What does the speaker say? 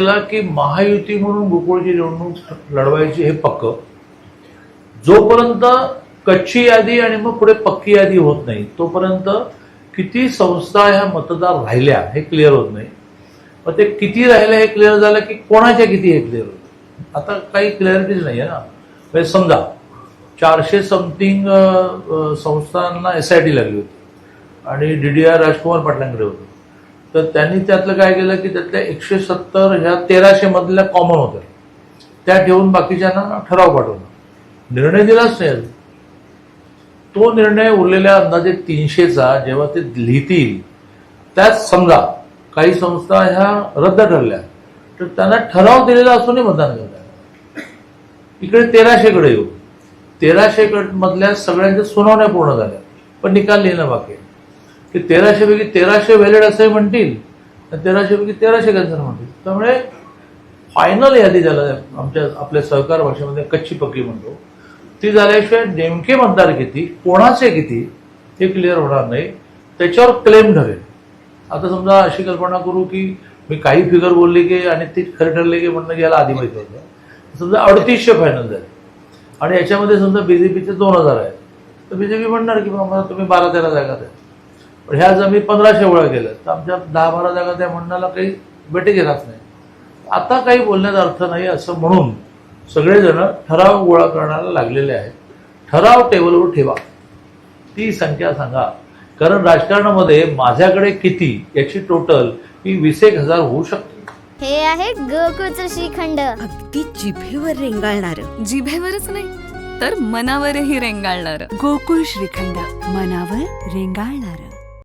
की महायुती म्हणून गोकुळची निवडणूक लढवायची हे पक्क. जोपर्यंत कच्ची यादी आणि मग पुढे पक्की यादी होत नाही तोपर्यंत किती संस्था ह्या मतदार राहिल्या हे क्लिअर होत नाही. मग ते किती राहिल्या हे क्लिअर झालं की कोणाच्या किती हे क्लिअर होतं. आता काही क्लॅरिटीच नाही आहे ना. म्हणजे समजा 400 समथिंग संस्थांना SIT लागली होती आणि DDR राजकुमार पाटलांकडे होतं. तर त्यांनी त्यातलं काय केलं की त्यातल्या 170 ह्या 1300 मधल्या कॉमन होत्या त्या ठेवून बाकीच्यांना ठराव पाठवला. निर्णय दिलाच नाही. तो निर्णय उरलेल्या अंदाजे 300चा जेव्हा ते लिहितील त्यात समजा काही संस्था ह्या रद्द ठरल्या तर त्यांना ठराव दिलेला असूनही मतदान करतात. इकडे 1300कडे येऊ. 1300 मधल्या सगळ्यांच्या सुनावण्या पूर्ण झाल्या पण निकाल लिहिणं बाकी आहे. की 1300 पैकी 1300 व्हॅलिड असंही म्हणतील 1300 पैकी 1300 कॅन्सल म्हणतील. त्यामुळे फायनल यादी ज्याला आपल्या सहकार भाषेमध्ये कच्ची पक्की म्हणतो ती झाल्याशिवाय नेमके मतदार किती कोणाचे किती हे क्लिअर होणार नाही. त्याच्यावर क्लेम ठरेल. आता समजा अशी कल्पना करू की मी काही फिगर बोलली की आणि ती खरं ठरले की म्हणणं याला आधी माहिती होतं. समजा 3800 फायनल झाले आणि याच्यामध्ये समजा BJPचे 2000 आहेत तर BJP म्हणणार की बाबा तुम्ही 12-13 जागा द्या. पण ह्या जर मी 1500 गोळा केलं तर आमच्या 10-12 जागा त्या म्हणण्याला काही बेटे घेणार नाही. आता काही बोलण्याचा अर्थ नाही असं म्हणून सगळेजण ठराव गोळा करण्याला लागलेले आहेत. ठराव टेबलवर ठेवा. ती संख्या सांगा. कारण राजकारणामध्ये माझ्याकडे किती याची टोटल ही 20,000 होऊ शकते. हे आहे गोकुळचं श्रीखंड. अगदी जिभेवर रेंगाळणार. जिभेवरच नाही तर मनावरही रेंगाळणार. गोकुळ श्रीखंड, मनावर रेंगाळणार.